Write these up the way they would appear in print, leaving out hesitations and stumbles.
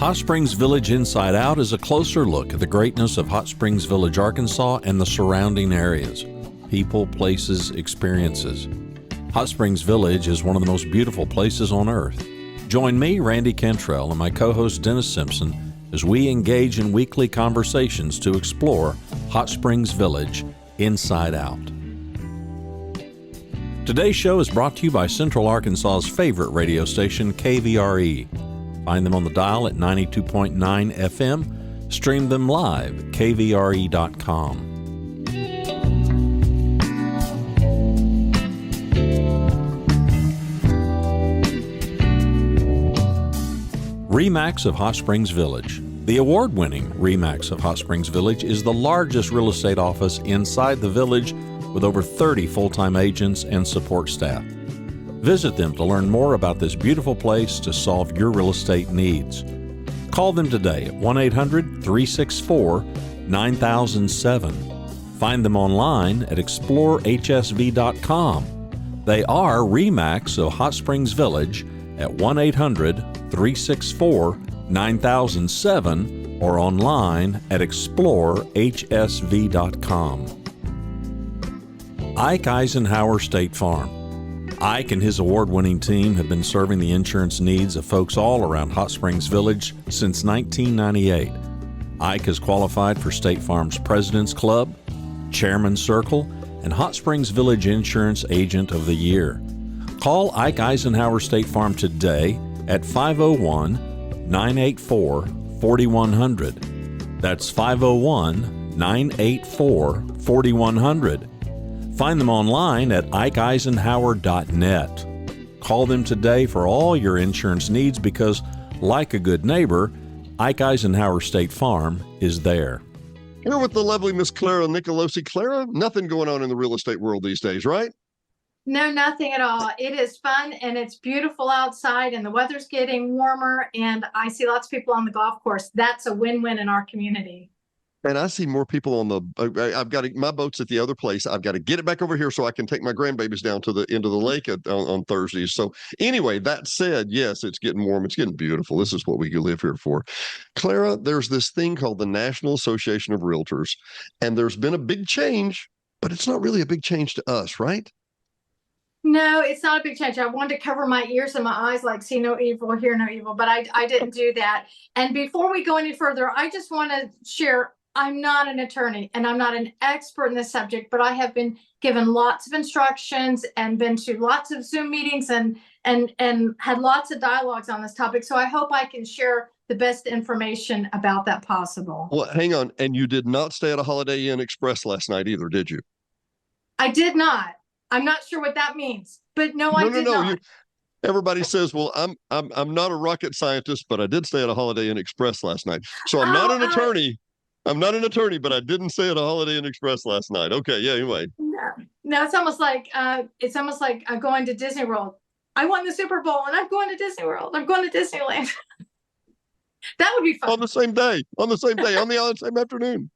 Hot Springs Village Inside Out is a closer look at the greatness of Hot Springs Village, Arkansas and the surrounding areas. People, places, experiences. Hot Springs Village is one of the most beautiful places on earth. Join me, Randy Cantrell, and my co-host Dennis Simpson as we engage in weekly conversations to explore Hot Springs Village Inside Out. Today's show is brought to you by Central Arkansas's favorite radio station, KVRE. Find them on the dial at 92.9 FM. Stream them live at kvre.com. RE/MAX of Hot Springs Village. The award-winning RE/MAX of Hot Springs Village is the largest real estate office inside the village with over 30 full-time agents and support staff. Visit them to learn more about this beautiful place to solve your real estate needs. Call them today at 1-800-364-9007. Find them online at explorehsv.com. They are RE/MAX of Hot Springs Village at 1-800-364-9007 or online at explorehsv.com. Ike Eisenhower State Farm. Ike and his award-winning team have been serving the insurance needs of folks all around Hot Springs Village since 1998. Ike has qualified for State Farm's President's Club, Chairman's Circle, and Hot Springs Village Insurance Agent of the Year. Call Ike Eisenhower State Farm today at 501-984-4100. That's 501-984-4100. Find them online at ikeeisenhower.net. Call them today for all your insurance needs because, like a good neighbor, Ike Eisenhower State Farm is there. Here with the lovely Miss Clara Nicolosi. Clara, nothing going on in the real estate world these days, right? No, nothing at all. It is fun and it's beautiful outside and the weather's getting warmer and I see lots of people on the golf course. That's a win-win in our community. And I see more people on the, I've got my boat's at the other place. I've got to get it back over here so I can take my grandbabies down to the end of the lake on Thursdays. So anyway, that said, yes, it's getting warm. It's getting beautiful. This is what we live here for. Clara, there's this thing called the National Association of Realtors, and there's been a big change, but it's not really a big change to us, right? No, it's not a big change. I wanted to cover my ears and my eyes like see no evil, hear no evil, but I didn't do that. And before we go any further, I just want to share, I'm not an attorney and I'm not an expert in this subject, but I have been given lots of instructions and been to lots of Zoom meetings and had lots of dialogues on this topic. So I hope I can share the best information about that possible. Well, hang on. And you did not stay at a Holiday Inn Express last night either, did you? I did not. I'm not sure what that means, but no, I did not. Everybody says, well, I'm not a rocket scientist, but I did stay at a Holiday Inn Express last night. So I'm not an attorney. I'm not an attorney, but I didn't stay at a Holiday Inn Express last night. Okay, yeah, anyway. No, it's almost like going to Disney World. I won the Super Bowl and I'm going to Disney World. I'm going to Disneyland. That would be fun. On the same day, on the same same afternoon.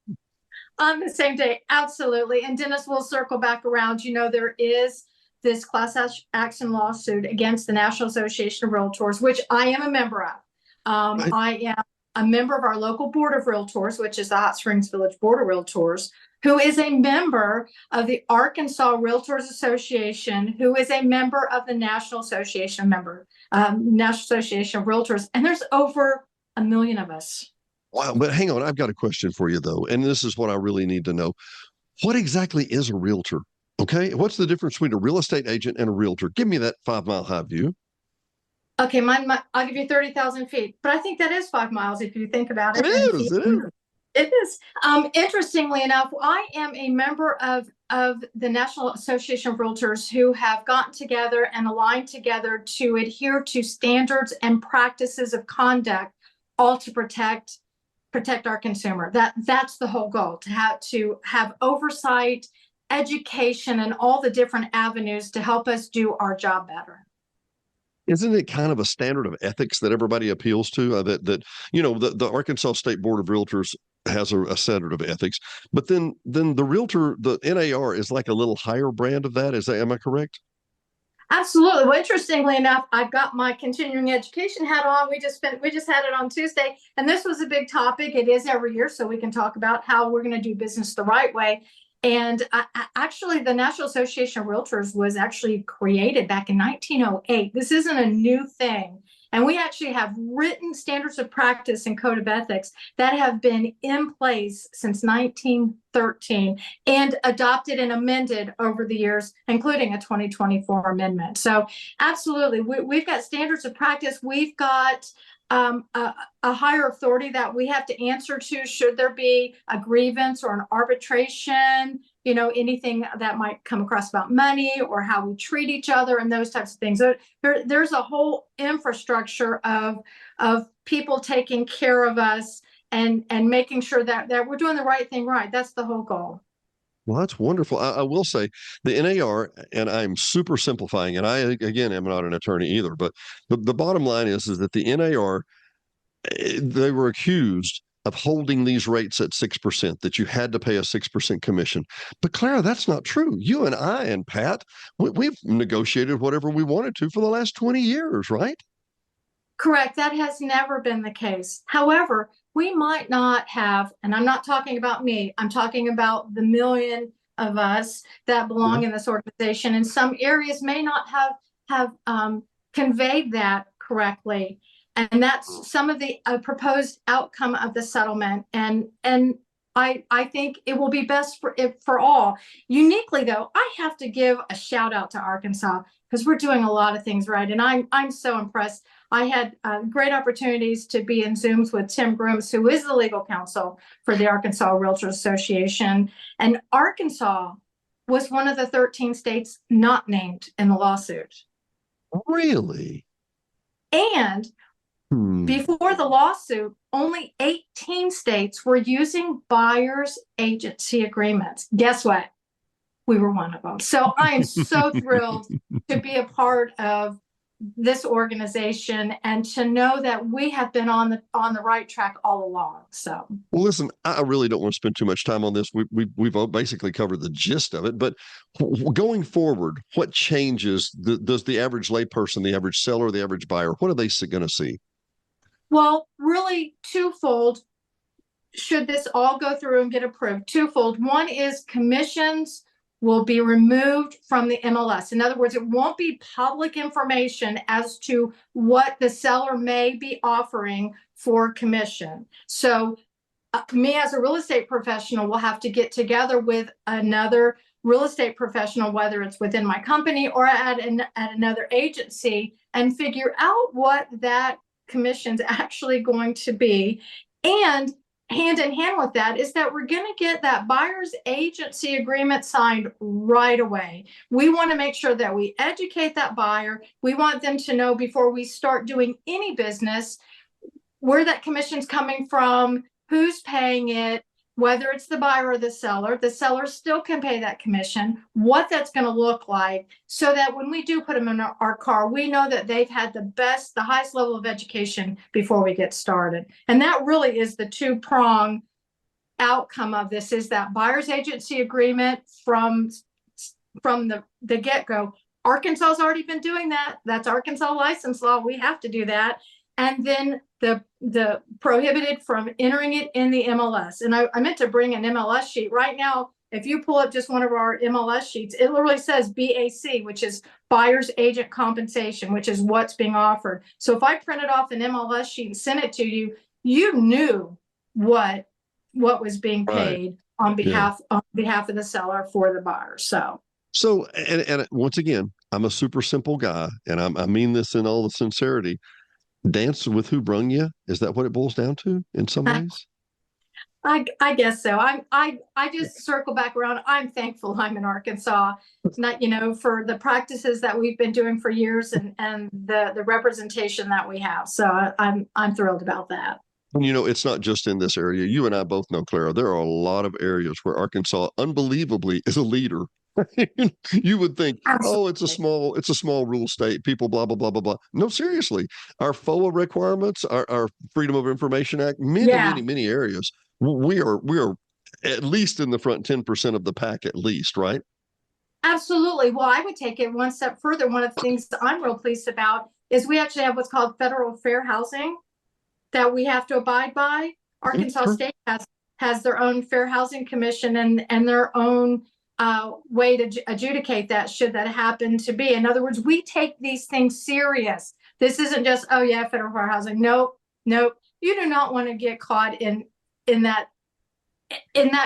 On the same day, absolutely. And Dennis, will circle back around. You know, there is this class action lawsuit against the National Association of Realtors, which I am a member of. I am a member of our local board of realtors, which is the Hot Springs Village Board of Realtors, who is a member of the Arkansas Realtors Association, who is a member of the National Association of Realtors. And there's over 1 million of us. Wow, but hang on, I've got a question for you though, and this is what I really need to know. What exactly is a realtor? Okay, what's the difference between a real estate agent and a realtor? Give me that 5 mile high view. Okay, I'll give you 30,000 feet, but I think that is 5 miles if you think about it. It is. It is. Interestingly enough, I am a member of the National Association of Realtors who have gotten together and aligned together to adhere to standards and practices of conduct, all to protect our consumer. That's the whole goal, to have oversight, education, and all the different avenues to help us do our job better. Isn't it kind of a standard of ethics that everybody appeals to? The Arkansas State Board of Realtors has a standard of ethics, but then the realtor, the NAR, is like a little higher brand of that. Am I correct? Absolutely. Well, interestingly enough, I've got my continuing education hat on. We just had it on Tuesday, and this was a big topic. It is every year, so we can talk about how we're going to do business the right way. And actually, the National Association of Realtors was actually created back in 1908. This isn't a new thing. And we actually have written standards of practice and code of ethics that have been in place since 1913 and adopted and amended over the years, including a 2024 amendment. So absolutely, we've got standards of practice. We've got a higher authority that we have to answer to should there be a grievance or an arbitration, anything that might come across about money or how we treat each other and those types of things. So there's a whole infrastructure of people taking care of us and making sure that we're doing the right thing right. That's the whole goal. Well, that's wonderful. I will say the NAR, and I'm super simplifying, and I, again, am not an attorney either, but the bottom line is that the NAR, they were accused of holding these rates at 6%, that you had to pay a 6% commission. But Clara, that's not true. You and I and Pat, we've negotiated whatever we wanted to for the last 20 years, right? Correct. That has never been the case. However, we might not have, and I'm not talking about me, I'm talking about the million of us that belong in this organization. And some areas may not have conveyed that correctly. And that's some of the proposed outcome of the settlement. And I think it will be best for all. Uniquely, though, I have to give a shout out to Arkansas because we're doing a lot of things right. And I'm so impressed. I had great opportunities to be in Zooms with Tim Grooms, who is the legal counsel for the Arkansas Realtors Association. And Arkansas was one of the 13 states not named in the lawsuit. Really? And before the lawsuit, only 18 states were using buyer's agency agreements. Guess what? We were one of them. So I am so thrilled to be a part of this organization and to know that we have been on the right track all along. So, well, listen, I really don't want to spend too much time on this. We've basically covered the gist of it, but going forward, what changes does the average layperson, the average seller, the average buyer, what are they going to see? Well, really twofold. Should this all go through and get approved? Twofold. One is commissions will be removed from the MLS. In other words, it won't be public information as to what the seller may be offering for commission. So me as a real estate professional will have to get together with another real estate professional, whether it's within my company or at another agency, and figure out what that commission's actually going to be. And hand in hand with that is that we're going to get that buyer's agency agreement signed right away. We want to make sure that we educate that buyer. We want them to know before we start doing any business where that commission's coming from, who's paying it, whether it's the buyer or the seller still can pay that commission, what that's going to look like, so that when we do put them in our car, we know that they've had the highest level of education before we get started. And that really is the two-prong outcome of this, is that buyer's agency agreement from the get-go. Arkansas has already been doing that. That's Arkansas license law. We have to do that. And then the prohibited from entering it in the MLS. And I meant to bring an MLS sheet. Right now, if you pull up just one of our MLS sheets, it literally says BAC, which is buyer's agent compensation, which is what's being offered. So if I printed off an MLS sheet and sent it to you, you knew what was being paid on behalf of the seller for the buyer. So and once again, I'm a super simple guy, and I mean this in all the sincerity. Dance with who brung you? Is that what it boils down to in some ways? I guess so. I just circle back around. I'm thankful I'm in Arkansas. It's not, for the practices that we've been doing for years and the representation that we have. So I'm thrilled about that. And it's not just in this area. You and I both know, Clara, there are a lot of areas where Arkansas unbelievably is a leader. You would think, Absolutely. it's a small rural state, people blah blah blah blah blah. No, seriously, our FOA requirements, our Freedom of Information Act, many areas, we are at least in the front 10% of the pack, at least, right? Absolutely. Well, I would take it one step further. One of the things that I'm real pleased about is we actually have what's called federal fair housing that we have to abide by. Arkansas Sure. State has their own fair housing commission and their own way to adjudicate that should that happen to be. In other words, we take these things serious. This isn't just, oh yeah, federal fair housing. Nope, nope. You do not want to get caught in that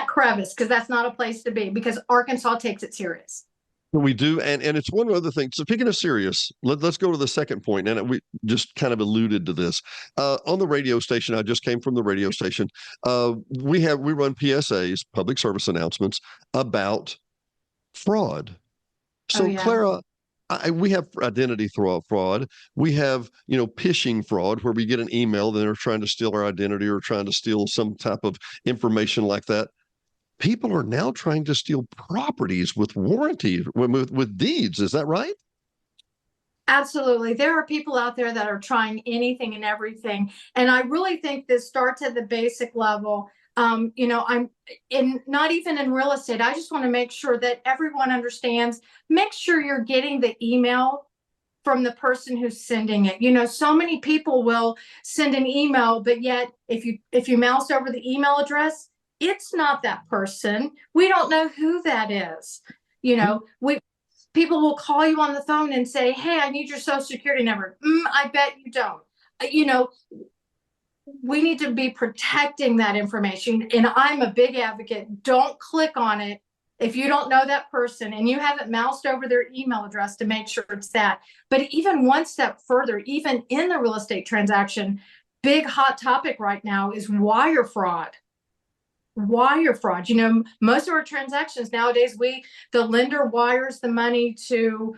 crevice, because that's not a place to be, because Arkansas takes it serious. We do, and it's one other thing. So speaking of serious, let's go to the second point, and we just kind of alluded to this on the radio station. I just came from the radio station. We run PSAs, public service announcements about fraud. So, Oh, yeah. Clara, we have identity fraud. We have, phishing fraud, where we get an email that they're trying to steal our identity or trying to steal some type of information like that. People are now trying to steal properties with warranty, with deeds. Is that right? Absolutely. There are people out there that are trying anything and everything. And I really think this starts at the basic level. I'm not even in real estate. I just want to make sure that everyone understands, make sure you're getting the email from the person who's sending it. So many people will send an email, but yet if you mouse over the email address, it's not that person. We don't know who that is. People will call you on the phone and say, hey, I need your social security number. I bet you don't. We need to be protecting that information. And I'm a big advocate. Don't click on it if you don't know that person and you haven't moused over their email address to make sure it's that. But even one step further, even in the real estate transaction, big hot topic right now is wire fraud. Wire fraud. Most of our transactions nowadays, the lender wires the money to,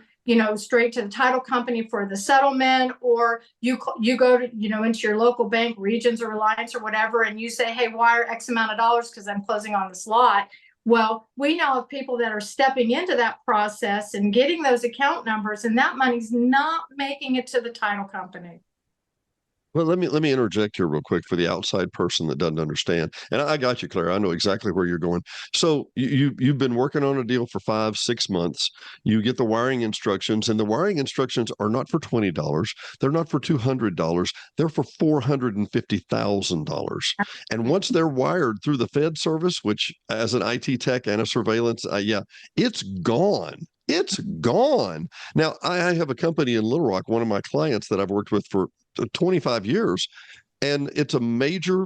straight to the title company for the settlement, or you go to, into your local bank, Regions or Reliance or whatever, and you say, hey, wire X amount of dollars because I'm closing on this lot. Well, we now have people that are stepping into that process and getting those account numbers, and that money's not making it to the title company. Well, let me interject here real quick for the outside person that doesn't understand. And I got you, Claire. I know exactly where you're going. So you've been working on a deal for 5-6 months. You get the wiring instructions, and the wiring instructions are not for $20. They're not for $200. They're for $450,000. And once they're wired through the Fed service, which as an IT tech and a surveillance, it's gone. It's gone. Now, I have a company in Little Rock, one of my clients that I've worked with for 25 years, and it's a major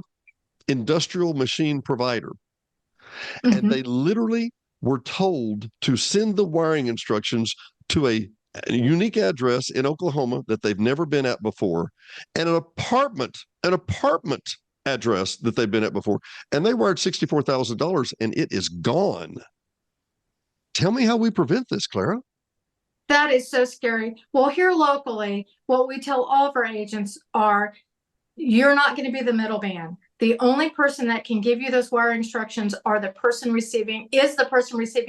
industrial machine provider. Mm-hmm. And they literally were told to send the wiring instructions to a unique address in Oklahoma that they've never been at before, and an apartment address that they've been at before. And they wired $64,000, and it is gone. Tell me how we prevent this, Clara. That is so scary. Well, here locally, what we tell all of our agents are, you're not going to be the middleman. The only person that can give you those wire instructions is the person receiving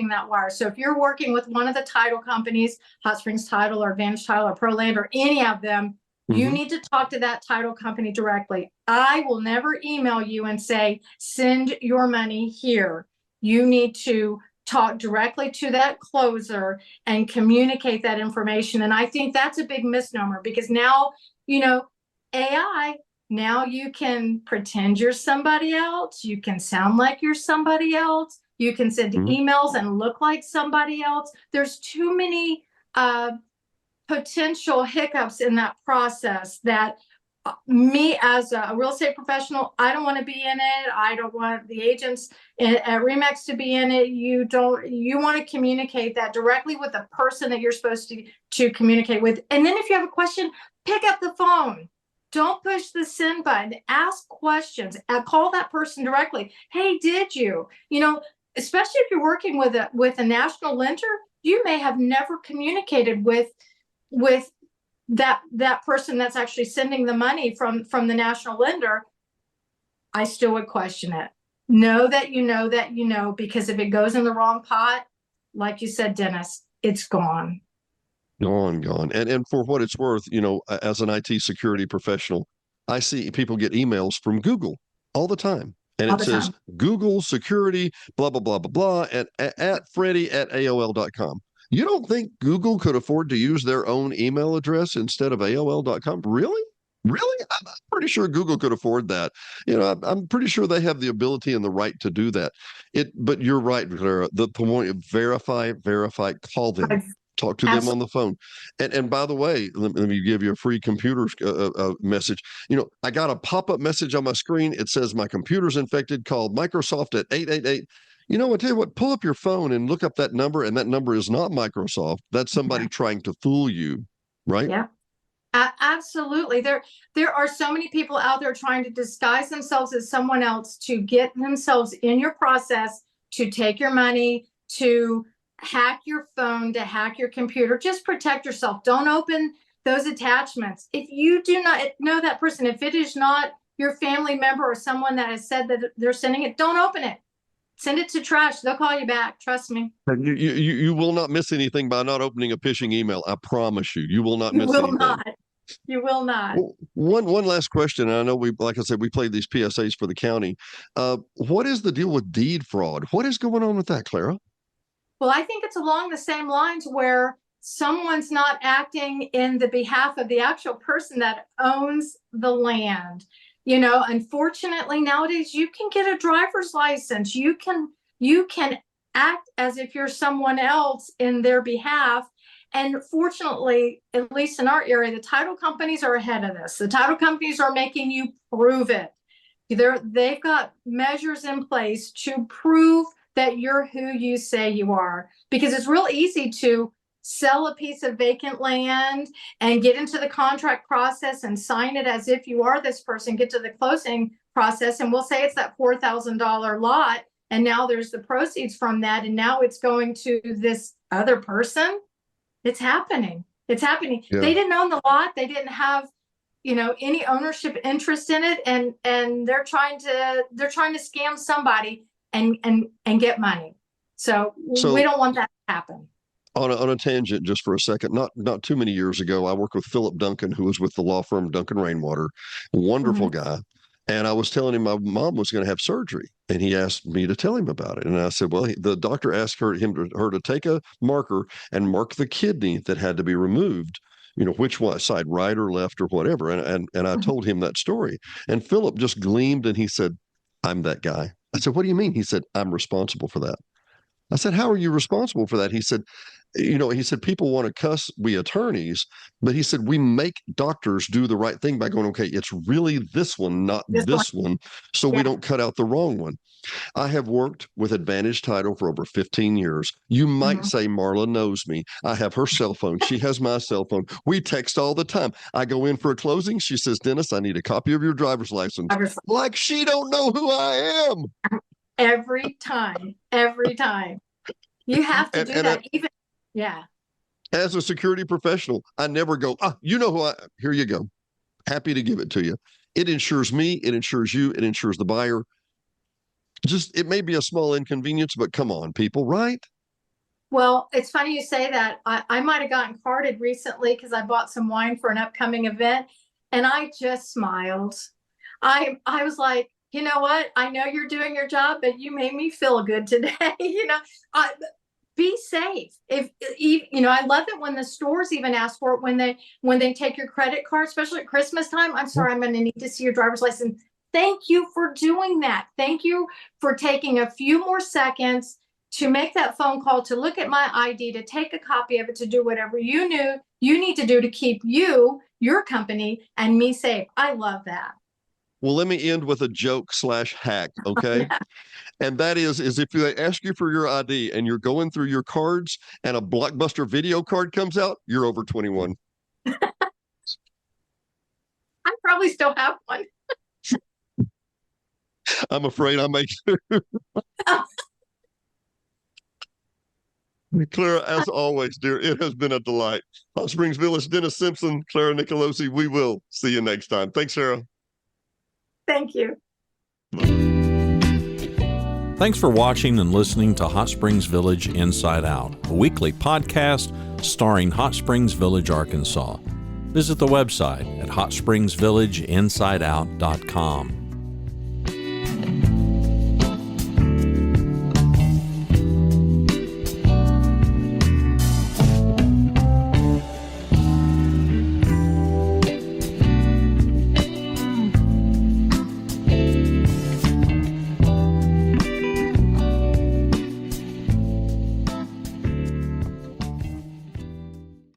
that wire. So if you're working with one of the title companies, Hot Springs Title or Advantage Title or ProLand or any of them, you need to talk to that title company directly. I will never email you and say, send your money here. You need to talk directly to that closer and communicate that information. And I think that's a big misnomer, because now, AI, now you can pretend you're somebody else. You can sound like you're somebody else. You can send emails and look like somebody else. There's too many potential hiccups in that process that me as a real estate professional, I don't want to be in it. I don't want the agents at Remax to be in it. You want to communicate that directly with the person that you're supposed to communicate with. And then if you have a question, pick up the phone. Don't push the send button. Ask questions. Call that person directly. Hey, did you? Especially if you're working with a national lender, you may have never communicated with that person that's actually sending the money from the national lender. I still would question it. Know that you know, because if it goes in the wrong pot, like you said, Dennis, it's gone. Gone. And for what it's worth, as an IT security professional, I see people get emails from Google all the time. And it says Google security, blah, blah, blah, blah, blah, at Freddie@AOL.com. You don't think Google could afford to use their own email address instead of AOL.com? Really? Really? I'm pretty sure Google could afford that. I'm pretty sure they have the ability and the right to do that. But you're right, Clara. The point of verify, call them. Talk to them on the phone. And by the way, let me give you a free computer message. I got a pop-up message on my screen. It says my computer's infected. Call Microsoft at 888. I tell you what, pull up your phone and look up that number, and that number is not Microsoft. That's somebody trying to fool you, right? Yeah. Absolutely. There are so many people out there trying to disguise themselves as someone else to get themselves in your process, to take your money, to hack your phone, to hack your computer. Just protect yourself. Don't open those attachments. If you do not know that person, if it is not your family member or someone that has said that they're sending it, don't open it. Send it to trash. They'll call you back. Trust me. You will not miss anything by not opening a phishing email. I promise you. You will not miss anything. You will not. One last question. I know like I said, we played these PSAs for the county. What is the deal with deed fraud? What is going on with that, Clara? Well, I think it's along the same lines where someone's not acting in the behalf of the actual person that owns the land. Unfortunately, nowadays you can get a driver's license. You can act as if you're someone else in their behalf. And fortunately, at least in our area, the title companies are ahead of this. The title companies are making you prove it. They've got measures in place to prove that you're who you say you are, because it's real easy to sell a piece of vacant land and get into the contract process and sign it as if you are this person, get to the closing process, and we'll say it's that $4,000 lot, and now there's the proceeds from that, and now it's going to this other person. It's happening. Yeah. They didn't own the lot. They didn't have, any ownership interest in it, and they're trying to scam somebody and get money. So we don't want that to happen. On a tangent, just for a second, not too many years ago, I worked with Philip Duncan, who was with the law firm Duncan Rainwater, a wonderful guy. And I was telling him my mom was going to have surgery, and he asked me to tell him about it. And I said, well, the doctor asked her to take a marker and mark the kidney that had to be removed, which side, right or left or whatever. And I told him that story. And Philip just gleamed, and he said, I'm that guy. I said, what do you mean? He said, I'm responsible for that. I said, how are you responsible for that? He said, people want to cuss we attorneys, but he said, we make doctors do the right thing by going, okay, it's really this one, not this one. So we don't cut out the wrong one. I have worked with Advantage Title for over 15 years. You might say Marla knows me. I have her cell phone. She has my cell phone. We text all the time. I go in for a closing. She says, Dennis, I need a copy of your driver's license. Like she don't know who I am. Every time. You have to do that. As a security professional, I never go, here you go. Happy to give it to you. It insures me. It insures you. It insures the buyer. It may be a small inconvenience, but come on, people, right? Well, it's funny you say that. I might have gotten carded recently because I bought some wine for an upcoming event, and I just smiled. I was like, you know what? I know you're doing your job, but you made me feel good today. Be safe. I love it when the stores even ask for it when they take your credit card, especially at Christmas time. I'm sorry, I'm going to need to see your driver's license. Thank you for doing that. Thank you for taking a few more seconds to make that phone call, to look at my ID, to take a copy of it, to do whatever you knew you need to do to keep you, your company, and me safe. I love that. Well, let me end with a joke / hack, okay? And that is if they ask you for your ID and you're going through your cards and a Blockbuster video card comes out, you're over 21. I probably still have one. I'm afraid I make sure. Clara, as always, dear, it has been a delight. Hot Springs Village, Dennis Simpson, Clara Nicolosi, we will see you next time. Thanks, Sarah. Thank you. Thanks for watching and listening to Hot Springs Village Inside Out, a weekly podcast starring Hot Springs Village, Arkansas. Visit the website at hotspringsvillageinsideout.com.